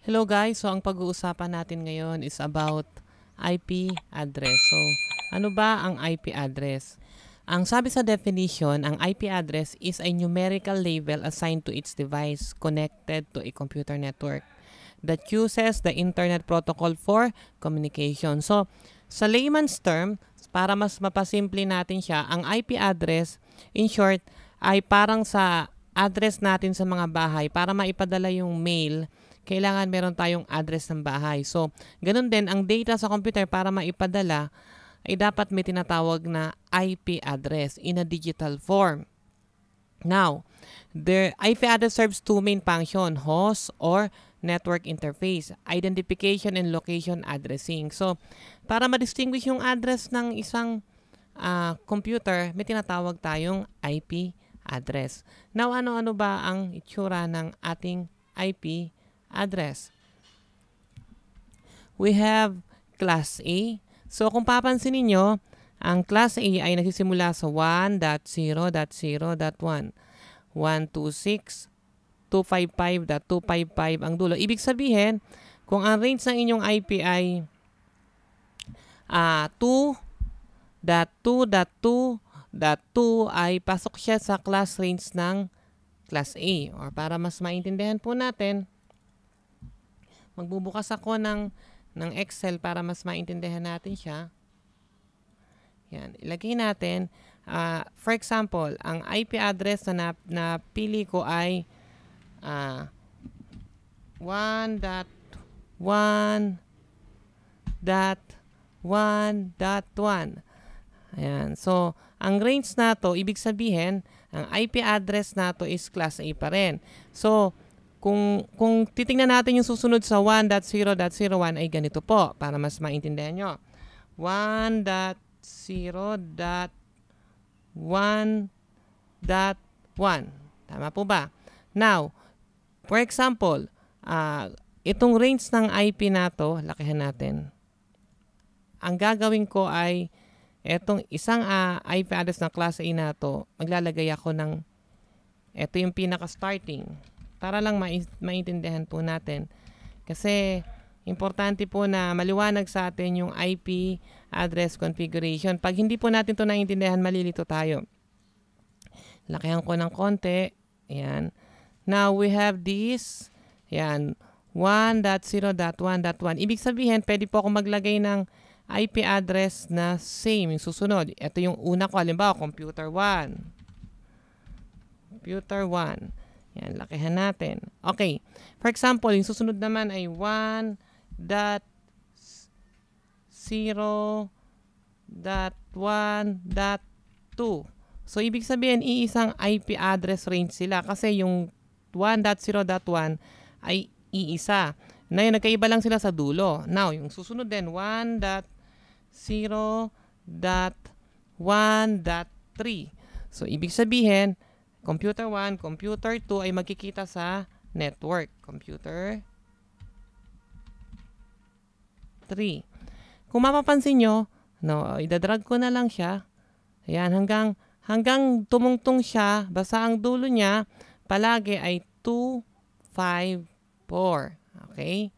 Hello guys, so ang pag-uusapan natin ngayon is about IP address. So, ano ba ang IP address? Ang sabi sa definition, ang IP address is a numerical label assigned to its device connected to a computer network that uses the internet protocol for communication. So, sa layman's term, para mas mapasimple natin siya, ang IP address, in short, ay parang sa address natin sa mga bahay para maipadala yung mail, kailangan meron tayong address ng bahay. So, ganun din, ang data sa computer para maipadala ay dapat may tinatawag na IP address in a digital form. Now, the IP address serves two main functions, host or network interface, identification and location addressing. So, para ma-distinguish yung address ng isang computer, may tinatawag tayong IP address. Now, ano-ano ba ang itsura ng ating IP address? We have class A. So, kung papansin niyo, ang class A ay nagsisimula sa 1.0.0.1, 126.255.255 ang dulo. Ibig sabihin, kung ang range ng inyong IP ay 2.2.2.2 ay pasok siya sa class range ng class A. Or para mas maintindihan po natin, magbubukas ako ng Excel para mas maintindihan natin siya. Yan. Ilagay natin, for example, ang IP address na napili ko ay 1.1.1.1. Ayan. So, ang range na to, ibig sabihin, ang IP address na to is class A pa rin. So, kung titingnan natin yung susunod sa 1.0.01 ay ganito po para mas maintindihan nyo. 1.0.1.1. Tama po ba? Now, for example, itong range ng IP na to, lakihan natin. Ang gagawin ko ay etong isang IP address ng class A na to, maglalagay ako ng ito yung pinaka-starting. Para lang maintindihan po natin. Kasi, importante po na maliwanag sa atin yung IP address configuration. Pag hindi po natin ito naiintindihan, malilito tayo. Lakihan ko ng konti. Ayan. Now, we have this. Ayan. 1.0.1.1. Ibig sabihin, pwede po ako maglagay ng IP address na same. Yung susunod. Ito yung una ko. Halimbawa, computer 1. Computer 1. Yan, lakihan natin. Okay. For example, yung susunod naman ay 1.0.1.2. So, ibig sabihin, iisang IP address range sila kasi yung 1.0.1 ay iisa. Na yun, nagkaiba lang sila sa dulo. Now, yung susunod din, 1.0.1.3. So, ibig sabihin, computer 1, computer 2 ay magkikita sa network. Computer 3. Kung mapapansin nyo, idadrag ko na lang siya. Ayan, hanggang tumungtong siya, basta ang dulo niya, palagi ay 254. Okay?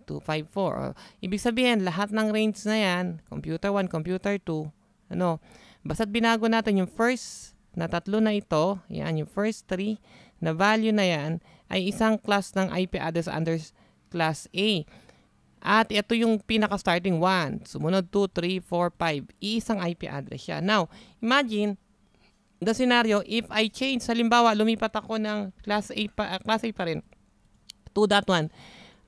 254. Ibig sabihin, lahat ng range na yan, computer 1, computer 2, basta't binago natin yung first na tatlo na ito, yan, yung first 3 na value na yan, ay isang class ng IP address under class A. At ito yung pinaka-starting 1. Sumunod 2, 3, 4, 5. Isang IP address siya. Now, imagine the scenario, if I change, halimbawa, lumipat ako ng class A pa rin, 2.1,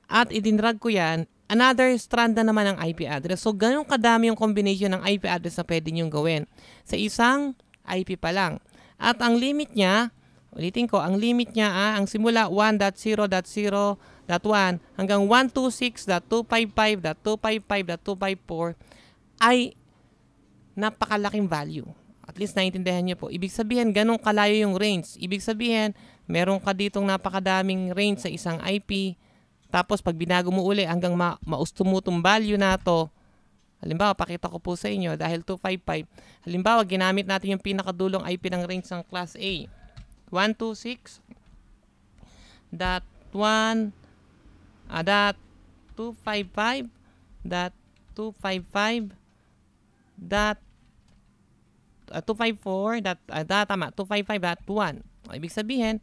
at idinrag ko yan, another strand na naman ng IP address. So, ganun kadami yung combination ng IP address na pwede nyo gawin sa isang IP pa lang. At ang limit niya, ulitin ko, ang limit niya, ang simula 1.0.0.1 hanggang 126.255.255.254 ay napakalaking value. At least naiintindihan niyo po. Ibig sabihin, ganun kalayo yung range. Ibig sabihin, meron ka ditong napakadaming range sa isang IP. Tapos, pag binago mo uli hanggang maustumutong value na to, halimbawa, pakita ko po sa inyo, dahil 255, halimbawa, ginamit natin yung pinakadulong IP ng range ng class A. 126.1 dot 255 dot 255 dot 254 dot tama 255.1. Ibig sabihin,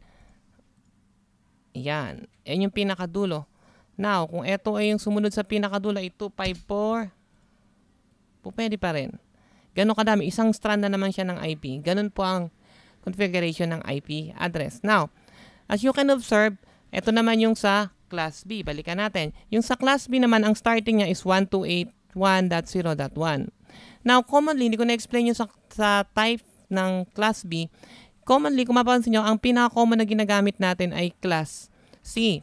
yan. Yan yung pinakadulo. Now, kung ito ay yung sumunod sa pinakadulo ay 254, pwede pa rin. Ganon kadami. Isang strand na naman siya ng IP. Ganon po ang configuration ng IP address. Now, as you can observe, ito naman yung sa Class B. Balikan natin. Yung sa Class B naman, ang starting niya is 128.1.0.1. Now, commonly, hindi ko na-explain yung sa type ng Class B. Commonly, kung mapapansin nyo, ang pinaka-common na ginagamit natin ay Class C.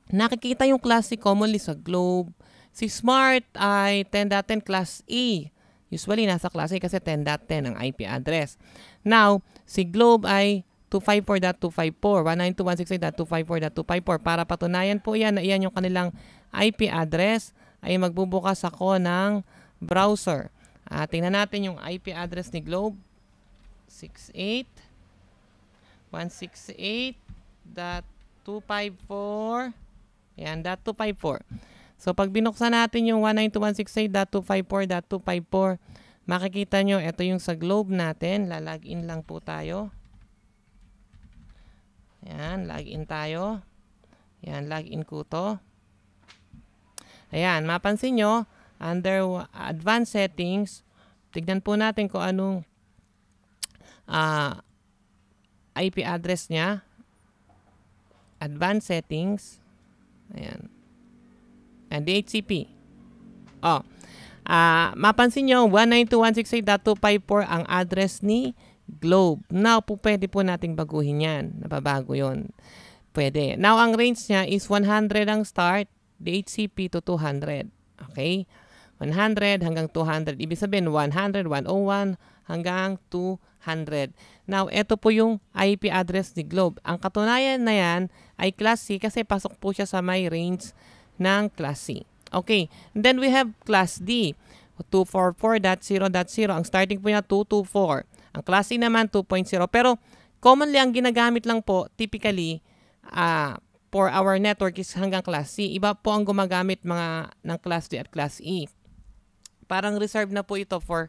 Nakikita yung Class C commonly sa Globe. Si Smart ay 10.10 Class E. Usually, nasa Class A kasi 10.10 ang IP address. Now, si Globe ay 254.254, 192.168.254.254. Para patunayan po yan na iyan yung kanilang IP address, ay magbubukas ako ng browser. Tingnan natin yung IP address ni Globe. 168.168.254. Ayan, .254. So, pag binuksan natin yung 192.168.254.254, makikita nyo, ito yung sa Globe natin. Lalagin lang po tayo. Ayan, login tayo. Ayan, login ko to. Ayan, mapansin nyo, under advanced settings, tignan po natin kung anong IP address niya. Advanced settings. Ayan. And DHCP. Mapansin nyo, 192.168.254 ang address ni Globe. Now, pwede po nating baguhin yan. Nababago yon. Pwede. Now, ang range niya is 100 ang start, DHCP to 200. Okay? 100 hanggang 200. Ibig sabihin, 100, 101 hanggang 200. Now, ito po yung IP address ni Globe. Ang katunayan na yan ay Class C kasi pasok po siya sa may range ng Class C. Okay. And then we have Class D. 244.0.0. Ang starting po niya 224. Ang Class C naman 2.0. Pero commonly ang ginagamit lang po typically for our network is hanggang Class C. Iba po ang gumagamit mga ng Class D at Class E. Parang reserve na po ito for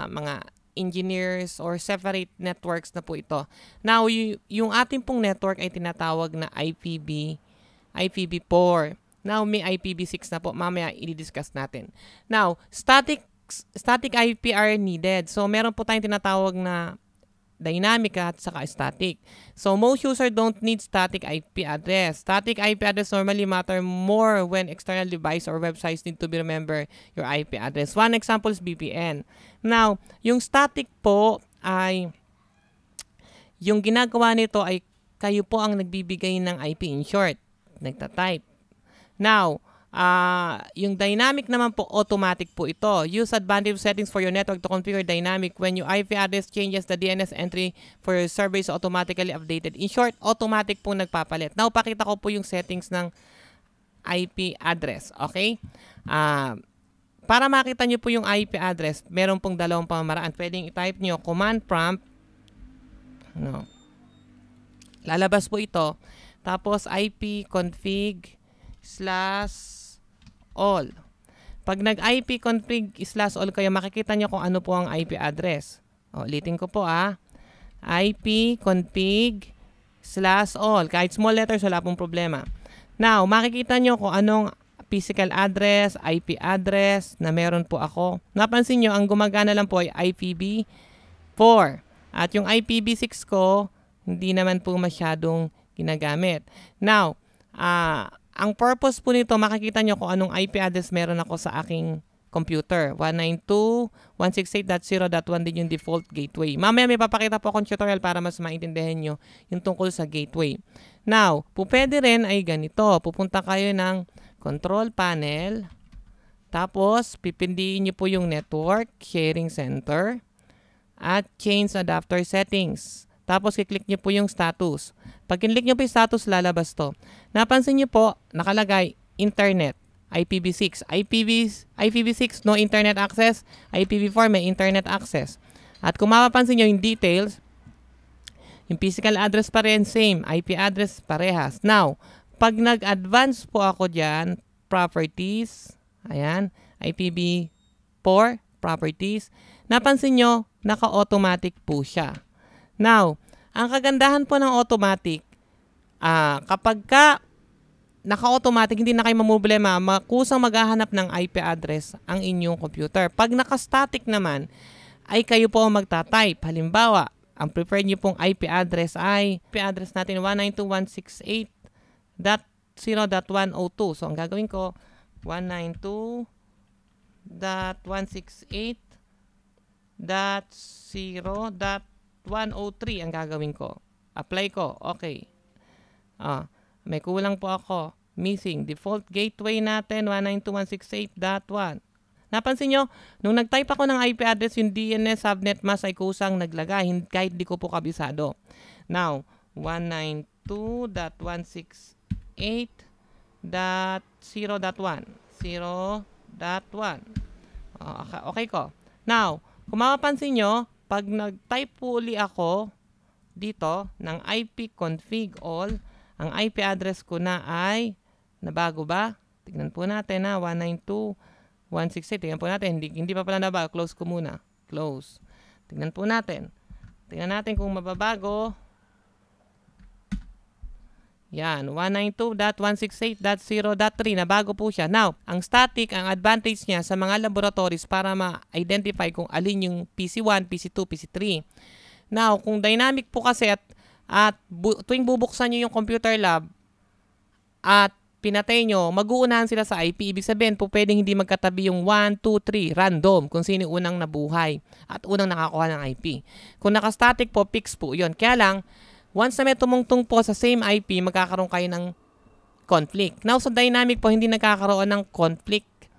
mga engineers or separate networks na po ito. Now, yung ating pong network ay tinatawag na IPv4. Now, may IPv6 na po. Mamaya i-discuss natin. Now, static IP are needed. So, meron po tayong tinatawag na dynamic at saka static. So, most users don't need static IP address. Static IP address normally matter more when external device or websites need to be remember your IP address. One example is VPN. Now, yung static po ay, yung ginagawa nito ay kayo po ang nagbibigay ng IP in short. Nagta-type. Now, yung dynamic naman po, automatic po ito. Use advanced settings for your network to configure dynamic. When your IP address changes, the DNS entry for your server is automatically updated. In short, automatic po nagpapalit. Now, pakita ko po yung settings ng IP address. Okay? Para makita nyo po yung IP address, meron pong dalawang pamamaraan. Pwedeng i-type nyo command prompt. No. Lalabas po ito. Tapos, IP config /all. Pag nag-IP config/all kayo, makikita nyo kung ano po ang IP address. Ulitin ko po IP config/all. Kahit small letters, wala pong problema. Now, makikita nyo kung anong physical address, IP address na meron po ako. Napansin nyo, ang gumagana lang po ay IPv4. At yung IPv6 ko, hindi naman po masyadong ginagamit. Now, ang purpose po nito, makikita nyo kung anong IP address meron ako sa aking computer. 192.168.0.1 din yung default gateway. Mamaya may papakita po akong tutorial para mas maintindihan nyo yung tungkol sa gateway. Now, pwede rin ay ganito. Pupunta kayo ng control panel. Tapos, pipindiin nyo po yung network, sharing center, at change adapter settings. Tapos, kiklik nyo po yung status. Pag kinlik nyo po yung status, lalabas to. Napansin nyo po, nakalagay, internet, IPv6. IPv6, no internet access. IPv4, may internet access. At kung mapapansin nyo yung details, yung physical address pa rin, same. IP address, parehas. Now, pag nag-advance po ako dyan, properties, ayan, IPv4 properties, napansin nyo, naka-automatic po siya. Now, ang kagandahan po ng automatic, kapag naka-automatic, hindi na kayo mamumblema, kusang maghahanap ng IP address ang inyong computer. Pag naka-static naman, ay kayo po ang magta-type. Halimbawa, ang preferred nyo pong IP address ay IP address natin 192.168.0.102. So, ang gagawin ko, 192.168.0.103 ang gagawin ko. Apply ko. Okay. May kulang po ako. Missing. Default gateway natin, 192.168.1. Napansin nyo, nung nag-type ako ng IP address, yung DNS subnet mask ay kusang naglagay, kahit di ko po kabisado. Now, 192.168.0.1. 0.1. Okay ko. Now, kung mapapansin nyo, pag nag-type po uli ako dito ng IP config all, ang IP address ko na ay nabago ba? Tignan po natin na 192.168. Tignan po natin. Hindi pa pala nabago. Close ko muna. Close. Tignan po natin. Tignan natin kung mababago. Yan. 192.168.0.3. Nabago po siya. Now, ang static, ang advantage niya sa mga laboratories para ma-identify kung alin yung PC1, PC2, PC3. Now, kung dynamic po kasi at tuwing bubuksan nyo yung computer lab at pinatay nyo, mag-uunahan sila sa IP. Ibig sabihin po pwedeng hindi magkatabi yung 1, 2, 3, random, kung sino unang nabuhay at unang nakakuha ng IP. Kung naka-static po, fix po yun. Kaya lang, once na may tumungtong po sa same IP, magkakaroon kayo ng conflict. Now, sa dynamic po, hindi nagkakaroon ng conflict.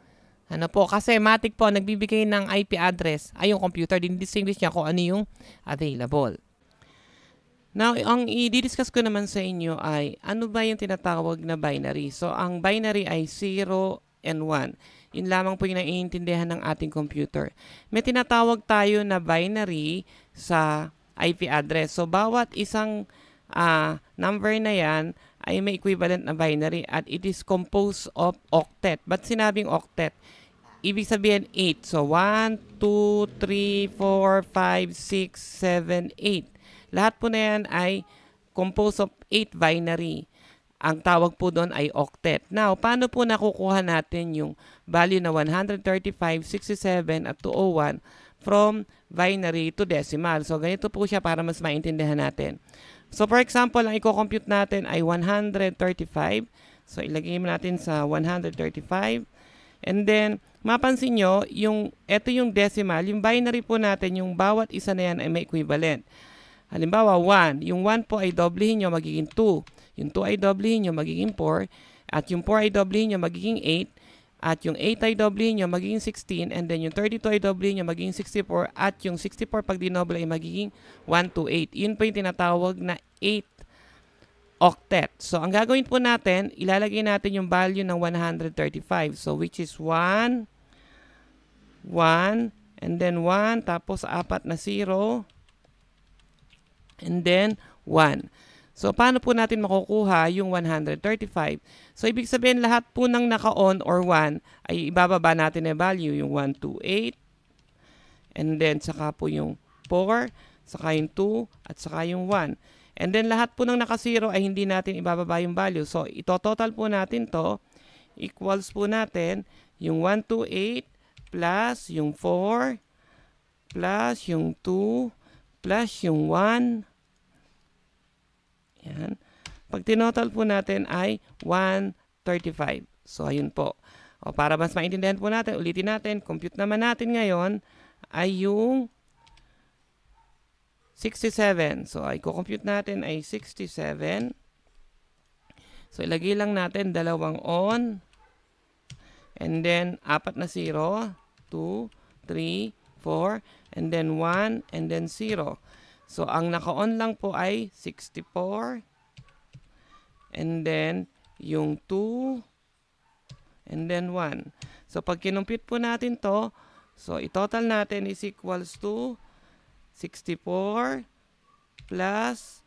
Ano po? Kasi matic po, nagbibigay ng IP address ay yung computer. Din-distinguish niya kung ano yung available. Now, ang i-discuss ko naman sa inyo ay ano ba yung tinatawag na binary. So, ang binary ay 0 and 1. Yun lamang po yung naiintindihan ng ating computer. May tinatawag tayo na binary sa IP address. So, bawat isang number na yan ay may equivalent na binary at it is composed of octet. Ba't sinabing octet? Ibig sabihin 8. So, 1, 2, 3, 4, 5, 6, 7, 8. Lahat po na yan ay composed of 8 binary. Ang tawag po doon ay octet. Now, paano po nakukuha natin yung value na 135, 67, at 201 from binary to decimal? So, ganito po siya para mas maintindihan natin. So, for example, ang i-compute natin ay 135. So, ilagay mo natin sa 135. And then, mapansin nyo, ito yung decimal. Yung binary po natin, yung bawat isa na yan ay may equivalent. Halimbawa, 1. Yung 1 po ay doblehin nyo, magiging 2. Yung 2 ay doblehin nyo, magiging 4. At yung 4 ay doblehin nyo, magiging 8. At yung 8 ay doblehin nyo, magiging 16. And then yung 32 ay doblehin nyo, magiging 64. At yung 64 pag dinoble ay magiging 128. Yun po yung tinatawag na 8 octet. So, ang gagawin po natin, ilalagay natin yung value ng 135. So, which is 1, 1, and then 1, tapos 4 na 0. And then, 1. So, paano po natin makukuha yung 135? So, ibig sabihin, lahat po ng naka-on or 1 ay ibababa natin na value. Yung 128. And then, saka po yung 4, saka yung 2, at saka yung 1. And then, lahat po ng naka-0 ay hindi natin ibababa yung value. So, ito-total po natin to. Equals po natin yung 128 plus yung 4 plus yung 2 plus yung 1. Yan. Pag tinotal po natin ay 135. So, ayun po. O, para mas maintindihan po natin, ulitin natin, compute naman natin ngayon ay yung 67. So, ay compute natin ay 67. So, ilagay lang natin dalawang on. And then, 4 na 0. 2, 3, 4. And then 1. And then 0. So, ang naka-on lang po ay 64. And then, yung 2. And then 1. So, pag kinumpute po natin to, so, itotal natin is equals to 64 plus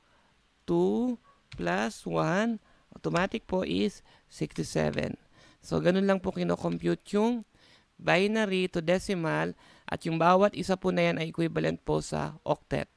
2 plus 1. automatic po is 67. So, ganun lang po kino-compute yung binary to decimal at yung bawat isa po na yan ay equivalent po sa octet.